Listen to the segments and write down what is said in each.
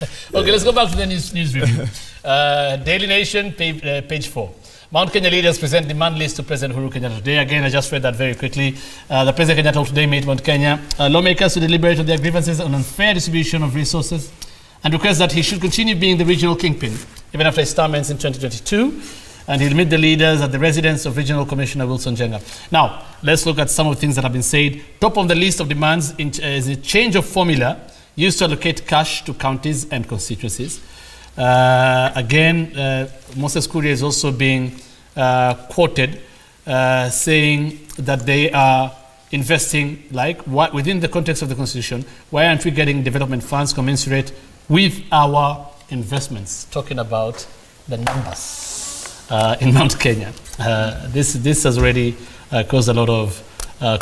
Okay, let's go back to the news review. Daily Nation, page 4. Mount Kenya leaders present demand list to President Uhuru Kenyatta today. Again, I just read that very quickly. The President Kenyatta today met Mount Kenya lawmakers to deliberate on their grievances on unfair distribution of resources and request that he should continue being the regional kingpin even after his term ends in 2022. And he'll meet the leaders at the residence of Regional Commissioner Wilson Jenga. Now, let's look at some of the things that have been said. Top of the list of demands is a change of formula used to allocate cash to counties and constituencies. Again, Moses Kuria is also being quoted saying that they are investing, within the context of the Constitution, why aren't we getting development funds commensurate with our investments? Talking about the numbers in Mount Kenya. This has already caused a lot of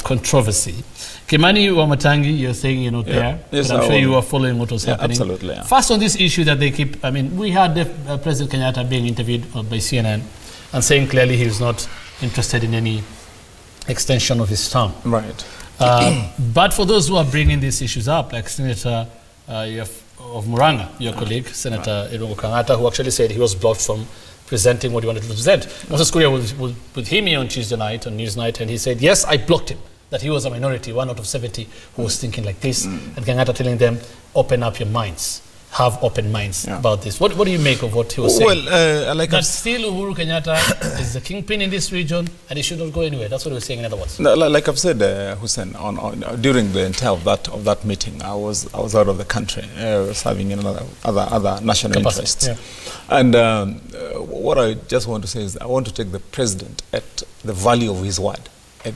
controversy. Kimani Wamatangi, you're saying you're not there, yes, but I'm sure you are following what was happening. Absolutely. Yeah. First, on this issue that they keep, we had President Kenyatta being interviewed by CNN and saying clearly he was not interested in any extension of his term. Right. But for those who are bringing these issues up, like Senator of Muranga, your colleague, Senator Irungu Kangata, who actually said he was blocked from presenting what he wanted to present. Moses Kuria was with him on Tuesday night, on Newsnight, and he said, yes, I blocked him, that he was a minority, 1 out of 70, who was thinking like this. And Kangata telling them, open up your minds, have open minds about this. What do you make of what he was saying? Well, that still Uhuru Kenyatta is the kingpin in this region and he should not go anywhere. That's what he was saying in other words. No, like I've said, Hussein, during the entire of that meeting, I was out of the country, serving in other national interests. Yeah. And what I just want to say is I want to take the president at the value of his word.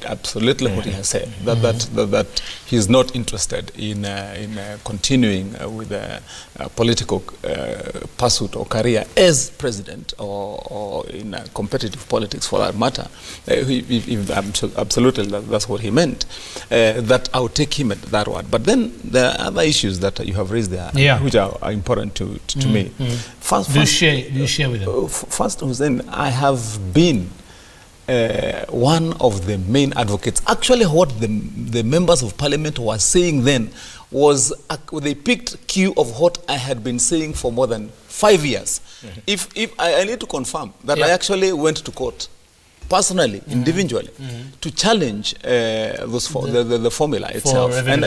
Absolutely what he has said, that he is not interested in continuing with a political pursuit or career as president or in competitive politics for that matter. Absolutely, that's what he meant. That I would take him at that word. But then there are other issues that you have raised there, which are important to me. First, do you share with them? First, Hussein, I have been one of the main advocates. Actually, what the members of parliament were saying then was they picked cue of what I had been saying for more than 5 years. If I need to confirm that I actually went to court personally, individually, to challenge the formula itself and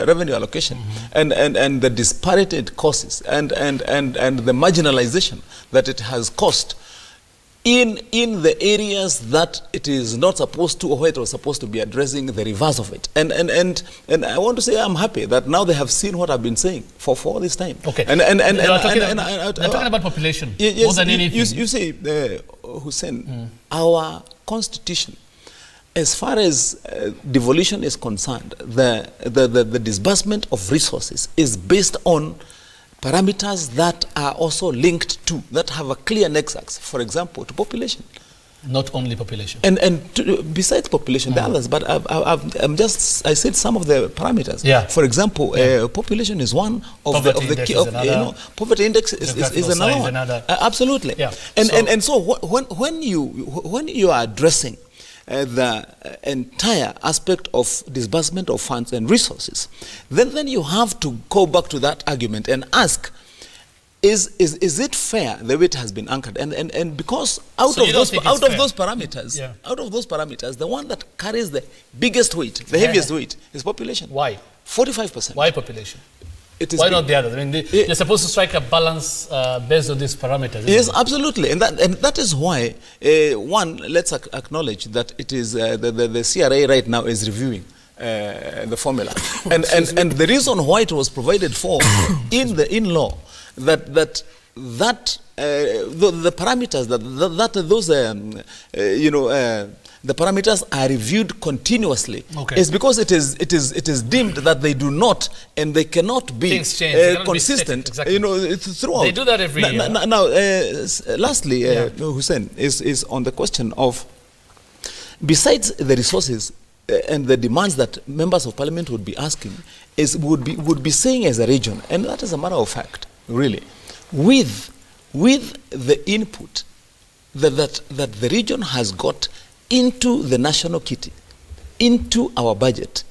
revenue allocation and the disparity it causes and the marginalization that it has caused in the areas that it is not supposed to, or where it was supposed to be addressing the reverse of it. And I want to say I'm happy that now they have seen what I've been saying for all this time. Okay. And talking about population more than anything. You say, Hussein, our constitution, as far as devolution is concerned, the disbursement of resources is based on parameters that are also linked to, that have a clear nexus, for example, to population. Not only population. And besides population, the others, but I said some of the parameters. Yeah. For example, population is one of the key, poverty index is another. Absolutely. Yeah. And so when you are addressing the entire aspect of disbursement of funds and resources, then you have to go back to that argument and ask, is it fair the way it has been anchored? And because out of those parameters, the one that carries the biggest weight, the heaviest weight, is population. Why? 45%. Why population? Why not the others? I mean, they're supposed to strike a balance based on these parameters. Yes, absolutely. And that is why, one, let's acknowledge that it is the CRA right now is reviewing the formula. and the reason why it was provided for in law, the parameters the parameters are reviewed continuously. It's because it is deemed that they do not and they cannot be consistent. Throughout. They do that every year. Now, lastly, Hussein, is on the question of, besides the resources and the demands that members of parliament would be asking, would be saying as a region, and that is a matter of fact, really, with the input that the region has got into the national kitty, into our budget,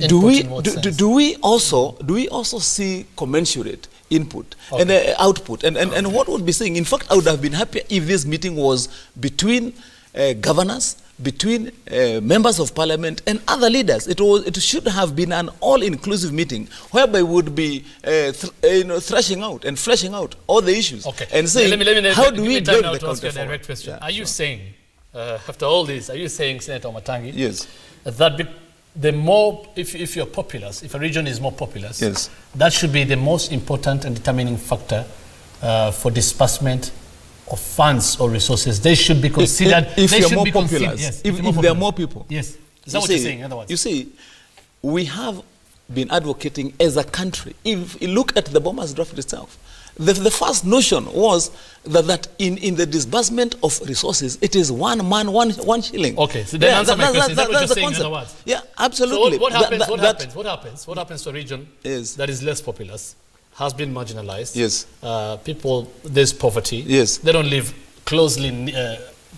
do we also see commensurate input and output. And what would be saying, in fact, I would have been happy if this meeting was between governors, between members of parliament and other leaders. It should have been an all-inclusive meeting whereby we would be thrashing out and fleshing out all the issues and saying, how do we drive the country forward? Direct question. Are you saying, after all this, are you saying, Senator Matangi, yes, that the more, if you're populous, if a region is more populous, yes, that should be the most important and determining factor for disbursement of funds or resources? They should be considered. If they are more populous, yes, if there are more people. Yes. Is that what you're saying, in other words? You see, we have been advocating as a country. If you look at the Bomas draft itself, the first notion was that in the disbursement of resources, it is one man, one shilling. Okay, so then answer my question. Is that what you're saying, in other words? Yeah, absolutely. So what happens to a region that is less populous, has been marginalized? Yes. People, there's poverty. Yes. They don't live closely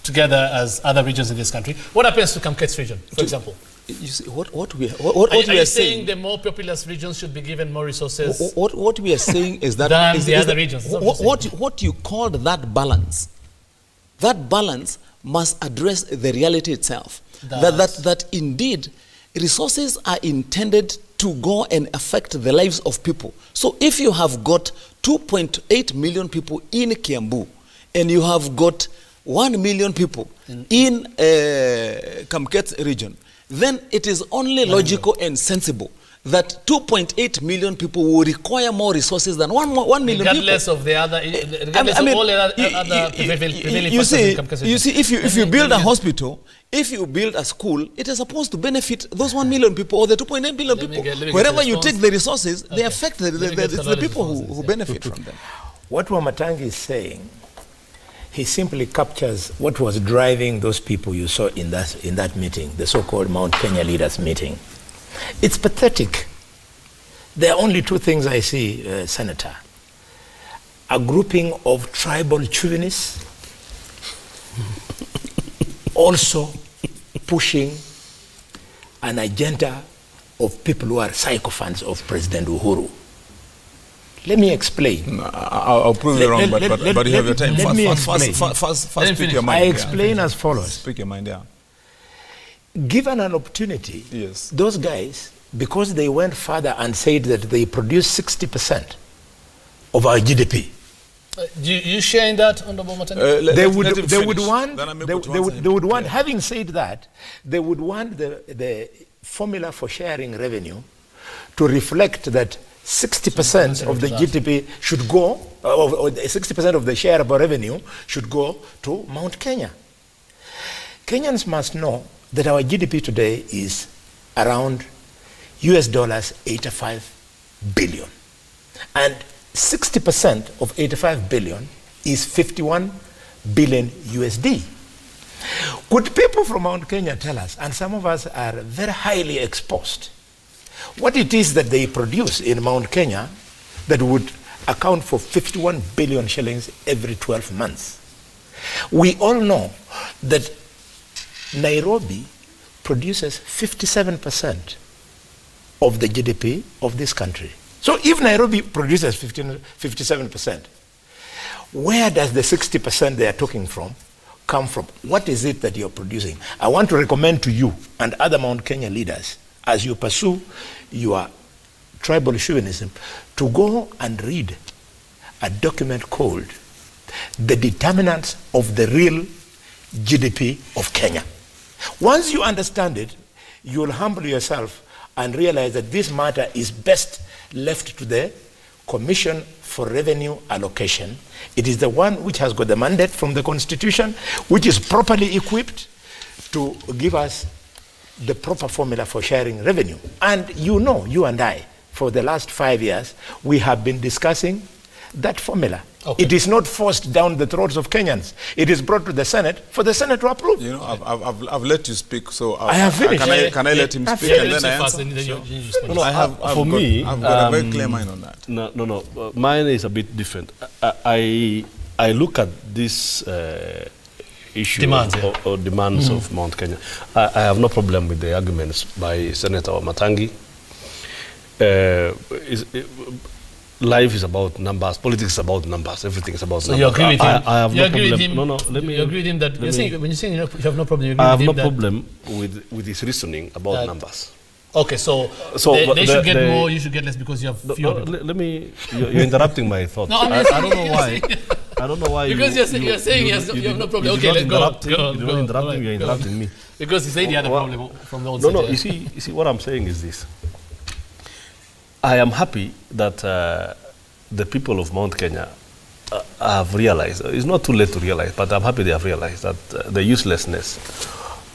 together as other regions in this country. What happens to Kamket's region, for example? You see, what we are saying, the more populous regions should be given more resources. What we are saying is that than the other regions. What you called that balance must address the reality itself. That indeed resources are intended to go and affect the lives of people. So if you have got 2.8 million people in Kiambu and you have got 1 million people in Kamket region, then it is only logical and sensible that 2.8 million people will require more resources than 1 million regardless people. Of the other, regardless of all the other prevailing you factors in you see, if you build a hospital, if you build a school, it is supposed to benefit those 1 million people or the 2.8 billion people. Wherever you take the resources, they affect the people who benefit from them. What Wamatangi is saying, he simply captures what was driving those people you saw in that meeting, the so-called Mount Kenya leaders meeting. It's pathetic. There are only two things I see, Senator. A grouping of tribal chauvinists also pushing an agenda of people who are sycophants of President Uhuru. Let me explain. I'll prove you wrong, but you have your time. Let me explain. First speak your mind. I explain as follows. Speak your mind, yeah. Given an opportunity, yes, those guys, because they went further and said that they produce 60% of our GDP. You sharing that, Honorable Matangi? They would want, having said that, they would want the formula for sharing revenue to reflect that 60% of the GDP should go, or 60% of the share of our revenue should go to Mount Kenya. Kenyans must know that our GDP today is around US$ 85 billion. And 60% of 85 billion is 51 billion USD. Could people from Mount Kenya tell us, and some of us are very highly exposed, what it is that they produce in Mount Kenya that would account for 51 billion shillings every 12 months? We all know that Nairobi produces 57% of the GDP of this country. So if Nairobi produces 57%, where does the 60% they are talking from come from? What is it that you're producing? I want to recommend to you and other Mount Kenya leaders, as you pursue your tribal chauvinism, to go and read a document called The Determinants of the Real GDP of Kenya. Once you understand it, you'll humble yourself and realize that this matter is best left to the Commission for Revenue Allocation. It is the one which has got the mandate from the Constitution, which is properly equipped to give us the proper formula for sharing revenue. And you know, you and I, for the last 5 years, we have been discussing that formula. Okay. It is not forced down the throats of Kenyans. It is brought to the Senate for the Senate to approve. You know, I've let you speak, so I have finished. Can I let him speak and then I answer? I've got a very clear mind on that. No. Mine is a bit different. I look at this issue demands, or demands of Mount Kenya. I have no problem with the arguments by Senator Matangi. life is about numbers, politics is about numbers, everything is about so numbers. You agree with him? I have you no agree problem. With him? No, let me. You agree with him that when you're saying you have no problem, you agree I have with no him that, problem with his reasoning about numbers. Okay, so they should get more, you should get less because you have fewer people. Let me. You're interrupting my thoughts. No, I don't know why. I don't know why. Because you're saying you have no problem. Okay, let's go. You're not interrupting. You're interrupting me. Because he said he had a problem from the onset. No. You see, what I'm saying is this. I am happy that the people of Mount Kenya have realized. It's not too late to realize, but I'm happy they have realized that the uselessness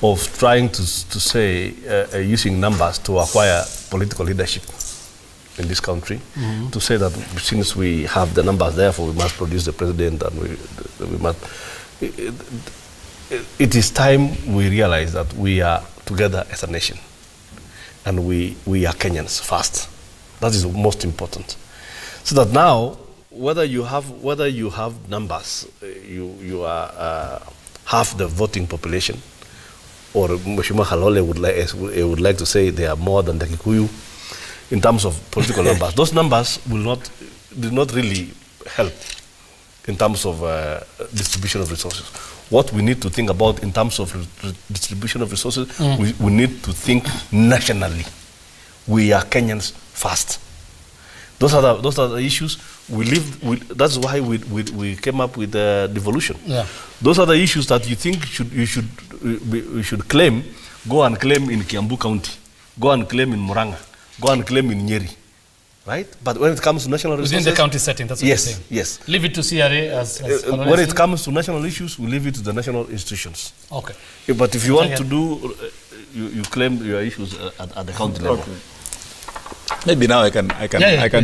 of trying to say using numbers to acquire political leadership in this country, to say that since we have the numbers, therefore we must produce the president, and we must. It is time we realize that we are together as a nation, and we are Kenyans first. That is most important. So that now, whether you have numbers, you are half the voting population, or Mheshimiwa Khalwale would like to say they are more than the Kikuyu in terms of political numbers. Those numbers did not really help in terms of distribution of resources. What we need to think about in terms of distribution of resources, we need to think nationally. We are Kenyans first. Those are the issues. That's why we came up with devolution. Yeah. Those are the issues that you think we should claim. Go and claim in Kiambu County. Go and claim in Murang'a. Go and claim in Nyeri. Right? But when it comes to national resources... Within the county setting, that's what you're saying. Yes. Leave it to CRA as when it comes to national issues, we leave it to the national institutions. Okay. But if you want to do... You claim your issues at the county level. Okay. Maybe now I can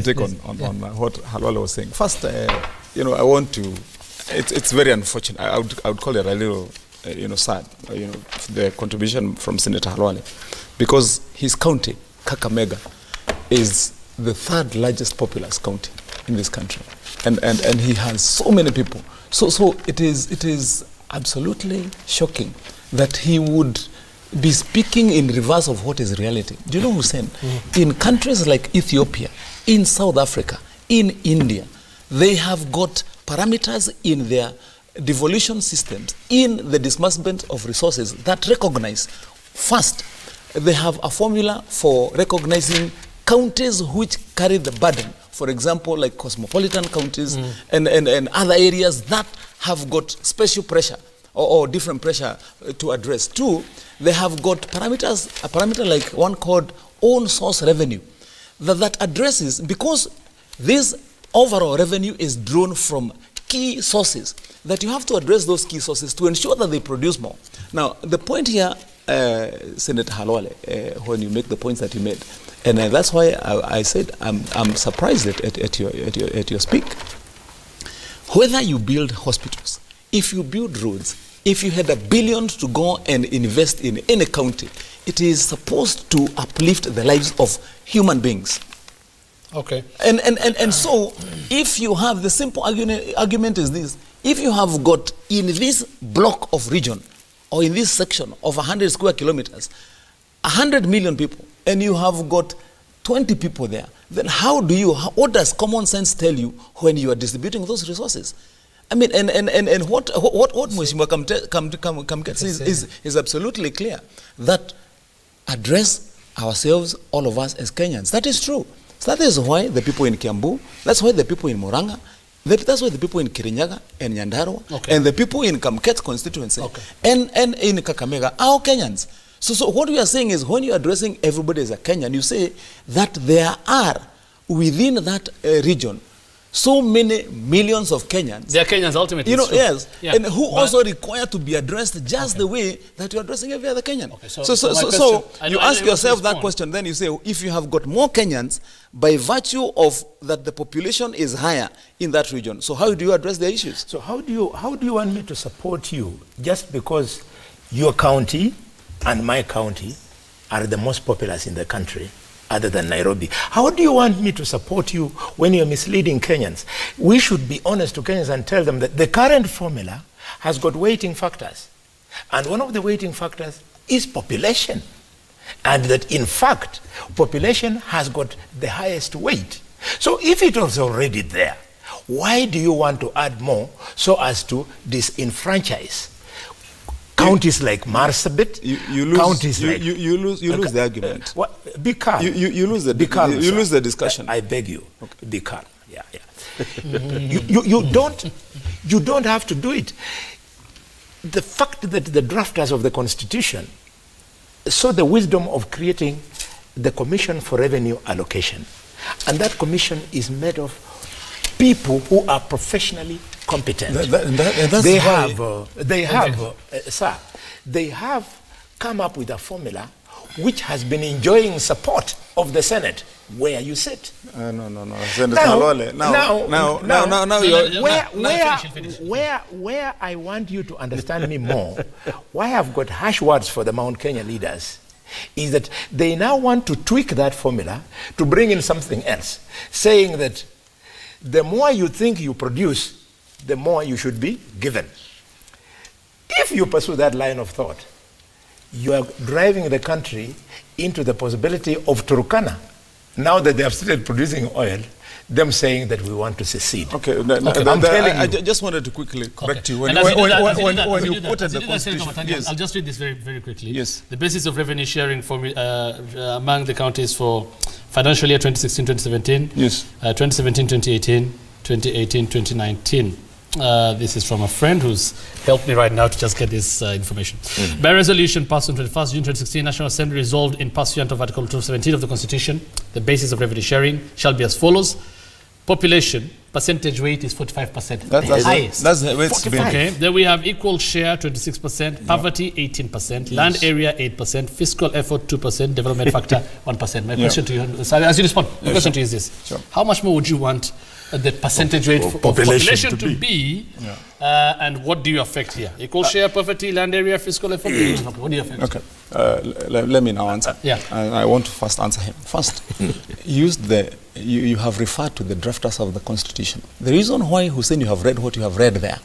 take on what Khalwale was saying. First, I want to... It's very unfortunate. I would call it a little, sad, the contribution from Senator Khalwale, because his county, Kakamega, is the third largest populous county in this country, and he has so many people. So it is absolutely shocking that he would be speaking in reverse of what is reality. Do you know, Hussein? In countries like Ethiopia, in South Africa, in India, they have got parameters in their devolution systems, in the disbursement of resources that recognize, first, they have a formula for recognizing counties which carry the burden. For example, like cosmopolitan counties and other areas that have got special pressure or different pressure to address. Two, they have got parameters, a parameter like one called own source revenue that addresses, because this overall revenue is drawn from key sources, that you have to address those key sources to ensure that they produce more. Now, the point here, Senator Khalwale, when you make the points that you made, and that's why I said I'm surprised at your speak. Whether you build hospitals, if you build roads, if you had $1 billion to go and invest in any county, it is supposed to uplift the lives of human beings. Okay. And so, if you have the simple argument is this: if you have got in this block of region or in this section of 100 square kilometers, 100 million people, and you have got 20 people there, then what does common sense tell you when you are distributing those resources? I mean, and what Mheshimiwa Kamket says is absolutely clear, that address ourselves, all of us as Kenyans. That is true. So that is why the people in Kiambu, that's why the people in Murang'a, that's why the people in Kirinyaga and Nyandarua, and the people in Kamket's constituency, and in Kakamega are Kenyans. So what we are saying is, when you are addressing everybody as a Kenyan, you say that there are, within that region, so many millions of Kenyans. They are Kenyans ultimately. Yes. Yeah. And who also require to be addressed just the way that you are addressing every other Kenyan. Okay. So you ask yourself that question, then you say, if you have got more Kenyans, by virtue of that the population is higher in that region, so how do you address their issues? So how do you want me to support you just because your county and my county are the most populous in the country, other than Nairobi? How do you want me to support you when you're misleading Kenyans? We should be honest to Kenyans and tell them that the current formula has got weighting factors. And one of the weighting factors is population. And that, in fact, population has got the highest weight. So if it was already there, why do you want to add more so as to disenfranchise counties like Marsabit? You lose the argument. Be calm. You lose the discussion. I beg you. Okay. Be calm. Yeah. you don't have to do it. The fact that the drafters of the Constitution saw the wisdom of creating the Commission for Revenue Allocation, and that commission is made of people who are professionally competent. They have come up with a formula which has been enjoying support of the Senate where you sit. No. Senator Khalwale. Where I want you to understand me more, why I've got harsh words for the Mount Kenya leaders, is that they now want to tweak that formula to bring in something else, saying that the more you think you produce, the more you should be given. If you pursue that line of thought, you are driving the country into the possibility of Turkana. Now that they have started producing oil, them saying that we want to secede. Okay, I just wanted to quickly correct you. When you quoted the Constitution. Yes. I'll just read this very, very quickly. Yes. The basis of revenue sharing among the counties for financial year 2016-2017, yes. 2017-2018, 2018-2019. This is from a friend who's helped me right now to just get this information. By resolution passed on 21st June 2016, National Assembly resolved in pursuant of Article 217 of the Constitution, the basis of revenue sharing shall be as follows. Population, percentage weight is 45%. That's highest. That's the way it's been. Okay, then we have equal share, 26%, poverty, 18%, land area, 8%, fiscal effort, 2%, development factor, 1%. My question to you, as you respond, my question to you is this. Sure. How much more would you want the percentage rate of population to be, and what do you affect here? Equal share, poverty, land area, fiscal effort, what do you affect? Okay, let me now answer. Yeah. I want to first answer him. First, you have referred to the drafters of the Constitution. The reason why, Hussein, you have read what you have read there,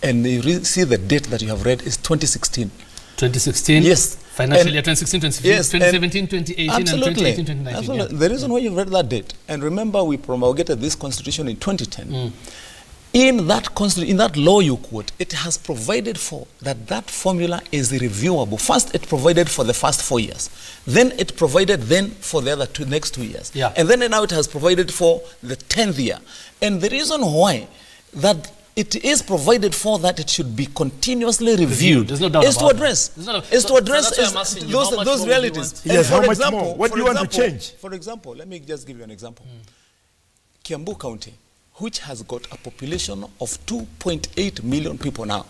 and you see the date that you have read is 2016. 2016? Yes. Financial year 2016, 2017, yes, 2017, 2018, absolutely. and 2018, 2019. Absolutely. The reason why you've read that date, and remember we promulgated this Constitution in 2010. In that law you quote, it has provided for that formula is reviewable. First, it provided for the first 4 years. Then it provided for the other next 2 years. Yeah. And then now it has provided for the 10th year. And the reason why that it is provided for that it should be continuously reviewed. There's no doubt is to address those realities. Yes, how much more? What do you want to change? For example, let me just give you an example. Kiambu County, which has got a population of 2.8 million people now,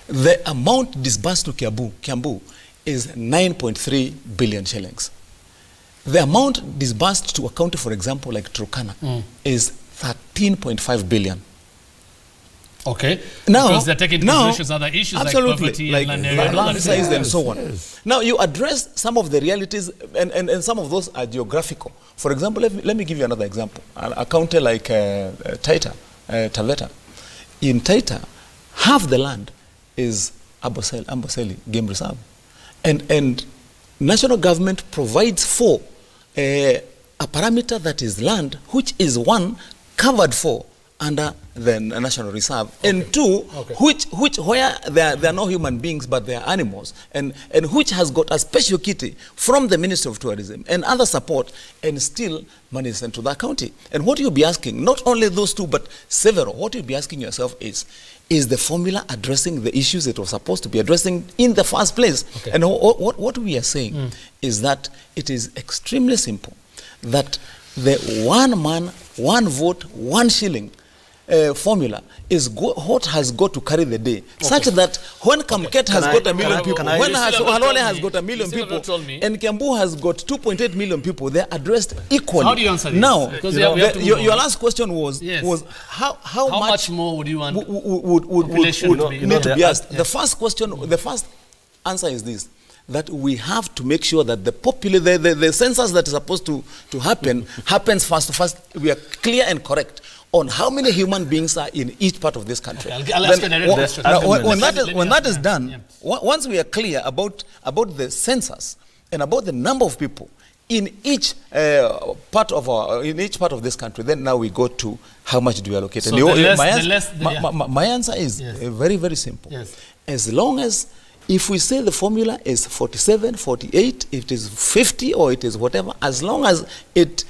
the amount disbursed to Kiambu is 9.3 billion shillings. The amount disbursed to a county, for example, like Turkana, is 13.5 billion. Okay. Now, because they're taking into consideration other issues like poverty, like land area, land size and so on. Yes. Now, you address some of the realities, and some of those are geographical. For example, let me give you another example. A county like Taita, Taveta. In Taita, half the land is Amboseli Game Reserve. And national government provides for a parameter that is land, which is one covered for under the National Reserve, and two, where there are no human beings but they are animals, and which has got a special kitty from the Ministry of Tourism and other support, and still money is sent to that county. And what you'll be asking, not only those two but several, what you'll be asking yourself is the formula addressing the issues it was supposed to be addressing in the first place? Okay. And what we are saying is that it is extremely simple, that the one man, one vote, 1 shilling formula is what has got to carry the day, such that when Kamket has got a million people, when Halole has got a million people, and Kiambu has got 2.8 million people, they're addressed equally. How do you answer this? Now, your last question was how much more would you want would need to be asked? The first question, the first answer is this: that we have to make sure that the census that is supposed to happen happens first. We are clear and correct on how many human beings are in each part of this country. Okay, I'll ask when that is done, once we are clear about the census and about the number of people in each part of this country, then now we go to how much do you allocate. So my answer is very, very simple. Yes. As long as, if we say the formula is 47, 48, if it is 50 or it is whatever, as long as it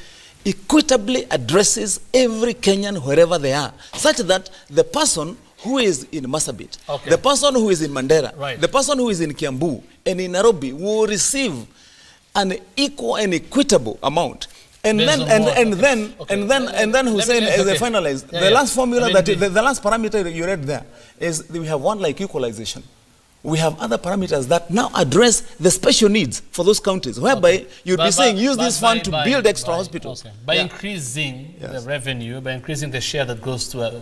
equitably addresses every Kenyan wherever they are, such that the person who is in Marsabit, the person who is in Mandera, the person who is in Kiambu and in Nairobi will receive an equal and equitable amount. And then Hussein, as I finalize, the last formula the last parameter you read there is we have one like equalization. We have other parameters that now address the special needs for those counties, whereby you'd be saying use this fund to build extra hospitals. By increasing the revenue, by increasing the share that goes to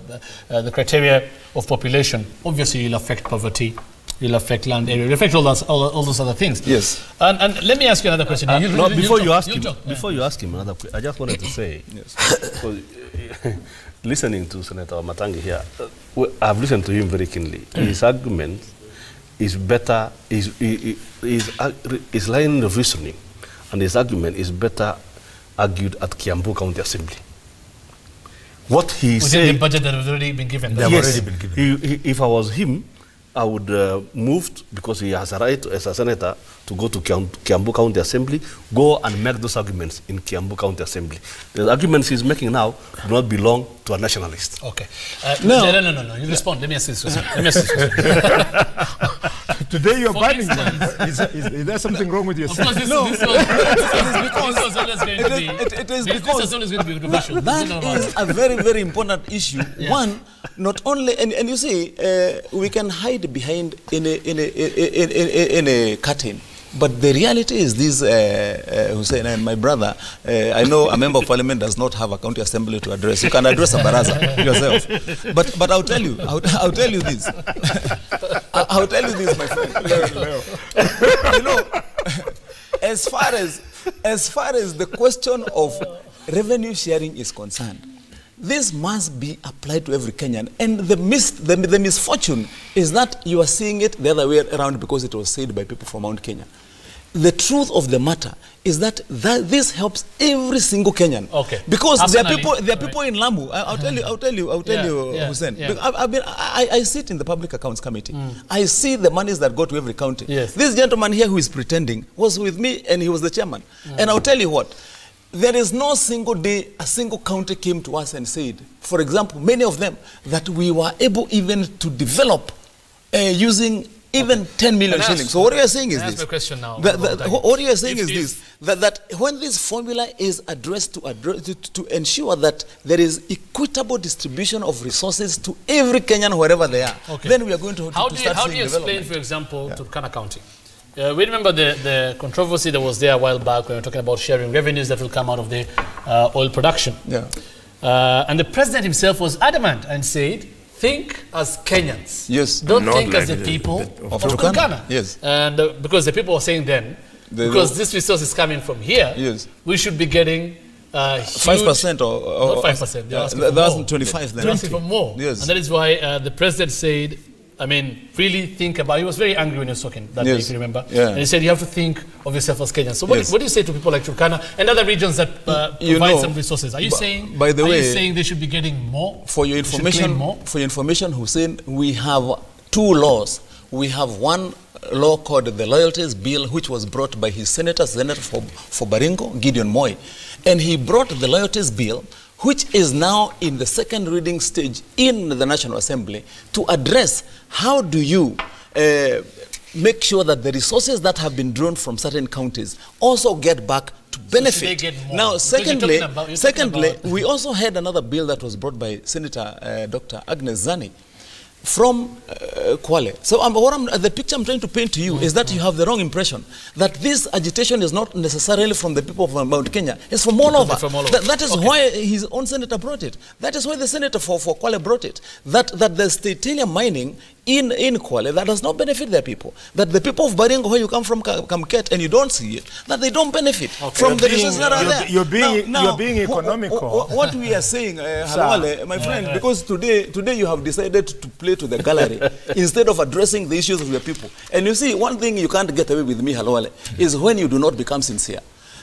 the criteria of population, obviously you'll affect poverty, you'll affect land area, you'll affect all those other things. Yes. And let me ask you another question. Before you ask him another question, I just wanted to say, listening to Senator Matangi here, I've listened to him very keenly. His argument is better, is line of reasoning, and his argument is better argued at Kiambu County Assembly. What he said, within the budget that has already been given. If I was him, I would move, because he has a right as a senator to go to Kiambu County Assembly, go and make those arguments in Kiambu County Assembly. The arguments he's making now do not belong to a nationalist. Okay. No. You respond. Let me ask this question. Today you're banning them. Is there something wrong with your system? This was always going to be. It is because that is a very, very important issue. Yes. One, not only, and you see, we can hide behind in a curtain. But the reality is this, Hussein and my brother, I know a member of parliament does not have a county assembly to address. You can address a baraza yourself. But I'll tell you, I'll tell you this. I'll tell you this, my friend. You know, as far as the question of revenue sharing is concerned, this must be applied to every Kenyan. And the misfortune is that you are seeing it the other way around because it was said by people from Mount Kenya. The truth of the matter is that this helps every single Kenyan. Okay. Because there are people in Lamu. I'll tell you, Hussein. Yeah. I sit in the Public Accounts Committee. I see the monies that go to every county. Yes. This gentleman here who is pretending was with me and he was the chairman. And I'll tell you what. There is no single day a single county came to us and said, for example, many of them, that we were able even to develop using even 10 million shillings. So what you are saying is this. Question now. What you are saying is this, that when this formula is addressed to ensure that there is equitable distribution of resources to every Kenyan wherever they are, then we are going to start seeing development. How do you explain, for example, to Turkana County? We remember the controversy that was there a while back when we were talking about sharing revenues that will come out of the oil production. Yeah. And the president himself was adamant and said, think as Kenyans. Yes. Don't think as the people of Turkana. Yes. And because the people were saying then, because this resource is coming from here, we should be getting 5% or not 5%. That's 25 then. 20 for more. Yes. And that is why the president said, I mean, really think about it. He was very angry when he was talking that day, if you remember. Yeah. And he said, you have to think of yourself as Kenyans. So what do you say to people like Turkana and other regions that provide some resources? Are you saying, by the way, saying they should be getting more? For your information, Hussein, we have two laws. We have one law called the Loyalties Bill, which was brought by his senator for Baringo, Gideon Moi. And he brought the Loyalties Bill, which is now in the second reading stage in the National Assembly, to address how do you make sure that the resources that have been drawn from certain counties also get back to benefit. Now, secondly, we also had another bill that was brought by Senator Dr. Agnes Zani from Kwale. So the picture I'm trying to paint to you is that you have the wrong impression that this agitation is not necessarily from the people of Mount Kenya. It's from all over. That is why his own senator brought it. That is why the senator for Kwale brought it. That the titanium mining in Kwale, that does not benefit their people. That the people of Baringo, where you come from, Kamket, and you don't see it, that they don't benefit from the resources that are there. You're being economical. What we are saying, Khalwale, my friend, because today you have decided to play to the gallery instead of addressing the issues of your people. And you see, one thing you can't get away with me, Khalwale, is when you do not become sincere.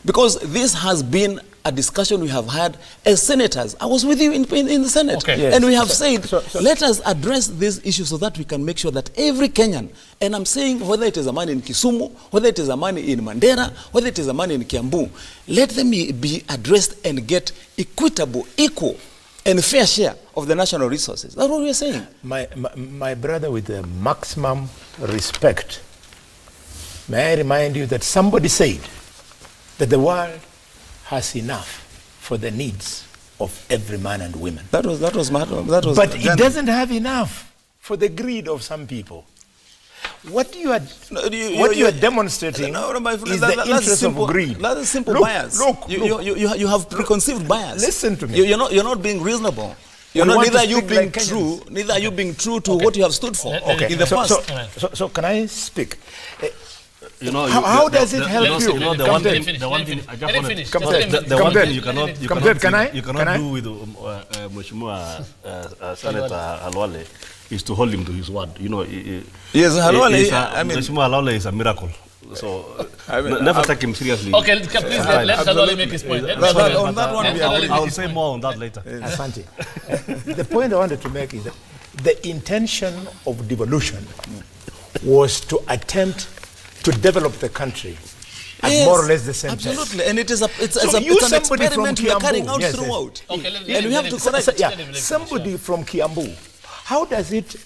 Because this has been a discussion we have had as senators. I was with you in the Senate. Okay. Yes. And we have said, so let us address this issue so that we can make sure that every Kenyan, and I'm saying whether it is a man in Kisumu, whether it is a man in Mandera, whether it is a man in Kiambu, let them be addressed and get equitable, equal, and fair share of the national resources. That's what we are saying. My brother, with the maximum respect, may I remind you that somebody said that the world has enough for the needs of every man and woman. But it doesn't have enough for the greed of some people. What you are demonstrating is the interest of greed. That is simple bias. Look. You have preconceived bias. Listen to me. You're not being reasonable. Neither are you being true to what you have stood for in the past. So can I speak? You know, how does it help you? You know, the one thing I just want to the one thing you cannot do with Mheshimiwa Senator Khalwale is to hold him to his word. You know, yes, Khalwale. Mheshimiwa Khalwale is a miracle. So never take him seriously. Okay, please let Khalwale make his point. On that one, I will say more on that later. Asante. The point I wanted to make is that the intention of devolution was to attempt to develop the country at more or less the same time. Absolutely, and it's an experiment we are carrying out throughout. Okay, and we have to correct. Somebody from Kiambu, how does it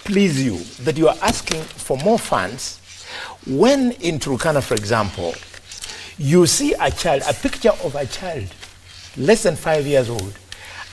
please you that you are asking for more funds when in Turkana, for example, you see a picture of a child less than 5 years old,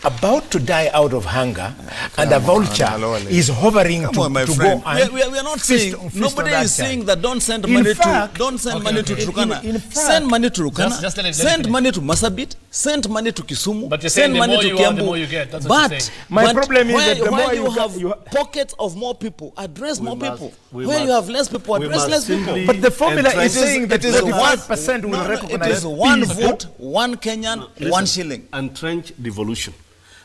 about to die out of hunger, and a vulture is hovering to go and we are not saying, nobody is saying that don't send money to Turkana. Send money to Turkana, send money to Masabit, send money to Kisumu, but send money to Kiambu. The more you get, that's what but my problem is that the more you have pockets of more people, address more people. Where you have less people, address less people. But the formula is saying that 35% will recognize. It is one vote, one Kenyan, one shilling. Entrench devolution.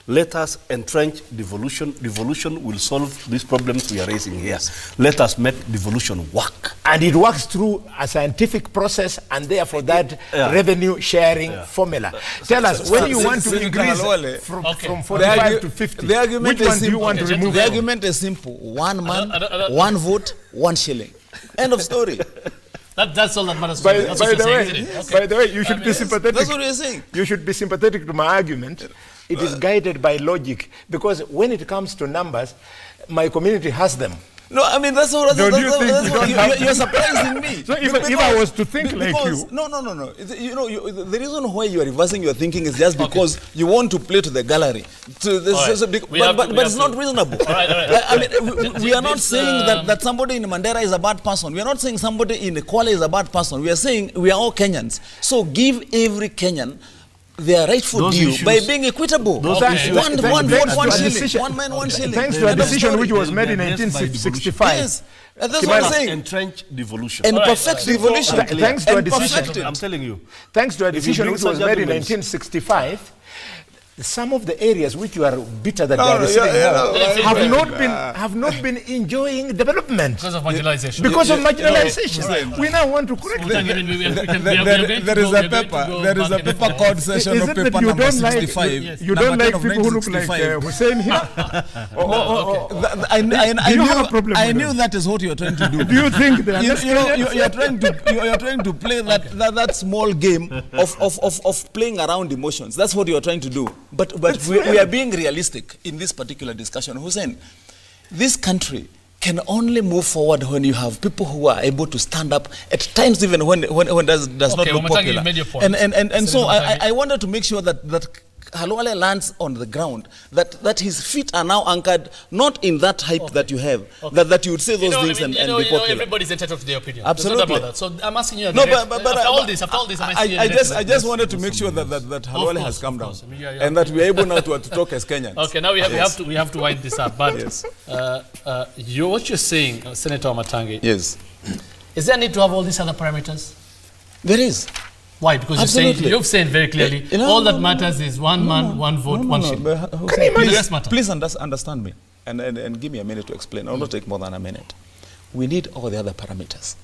Let us entrench devolution. Devolution will solve these problems we are raising here. Let us make devolution work. And it works through a scientific process, and therefore that revenue sharing formula. Tell us, when you want to increase from 45 to 50, which one do you want to remove? The argument is simple. One man, one vote, one shilling. End of story. That's all that matters. By the way, you should be sympathetic. That's what we're saying. You should be sympathetic to my argument. It is guided by logic, because when it comes to numbers, my community has them. No, I mean, that's what you're surprising me. So if I was to think like you... No. You know, the reason why you are reversing your thinking is just because you want to play to the gallery. But it's not reasonable. I mean, we are not saying that somebody in Mandera is a bad person. We are not saying somebody in Kwale is a bad person. We are saying we are all Kenyans. So give every Kenyan their rightful due by being equitable. One vote, one shilling. One man, one shilling. Thanks to a decision which was made in 1965. Yes. That's what I'm saying. Entrench devolution. And perfect devolution. Thanks to a decision. I'm telling you. Thanks to a decision which was made in 1965. Some of the areas which you are bitter that have not been enjoying development because of marginalization. We now want to correct that. There is a paper called Session of Paper number 65. You don't like people who look like Hussein here? I knew that is what you are trying to do. Do you think they are you are trying to play that small game of playing around emotions. That's what you are trying to do. But we are being realistic in this particular discussion. Hussein, this country can only move forward when you have people who are able to stand up at times, even when does not look popular. And so I wanted to make sure that Khalwale lands on the ground, that his feet are now anchored not in that hype that you have, that you would say those things and be popular. Everybody's entitled to their opinion. Absolutely. About that. So I'm asking you. No, but after all this, I just wanted to make sure that Khalwale has come down, and that we are able now to talk as Kenyans. Okay, now we have to wind this up. But what you're saying, Senator Matangi, yes, is there a need to have all these other parameters? There is. Why? Because you've said very clearly, all that matters is one man, one vote, one shilling. Please understand me and give me a minute to explain. I will not take more than a minute. We need all the other parameters.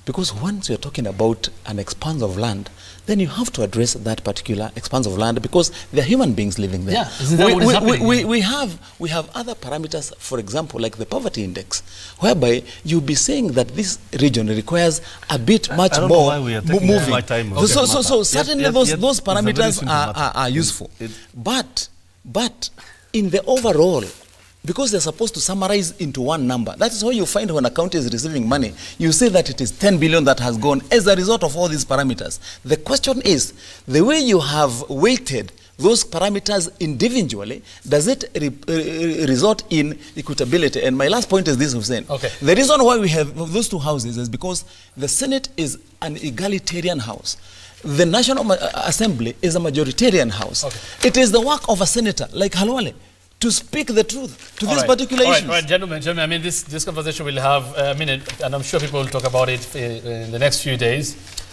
Because once you're talking about an expanse of land, then you have to address that particular expanse of land because there are human beings living there. Yeah, isn't that what is happening? We have other parameters, for example, like the poverty index, whereby you'll be saying that this region requires a bit much more moving. My time. So certainly those parameters are useful. But in the overall, because they're supposed to summarize into one number. That is why you find when a county is receiving money, you say that it is 10 billion that has gone as a result of all these parameters. The question is, the way you have weighted those parameters individually, does it result in equitability? And my last point is this, Hussein. Okay. The reason why we have those two houses is because the Senate is an egalitarian house. The National Assembly is a majoritarian house. Okay. It is the work of a senator like Khalwale to speak the truth to these particular issues. All right, gentlemen, I mean, this conversation will have a minute, and I'm sure people will talk about it in the next few days.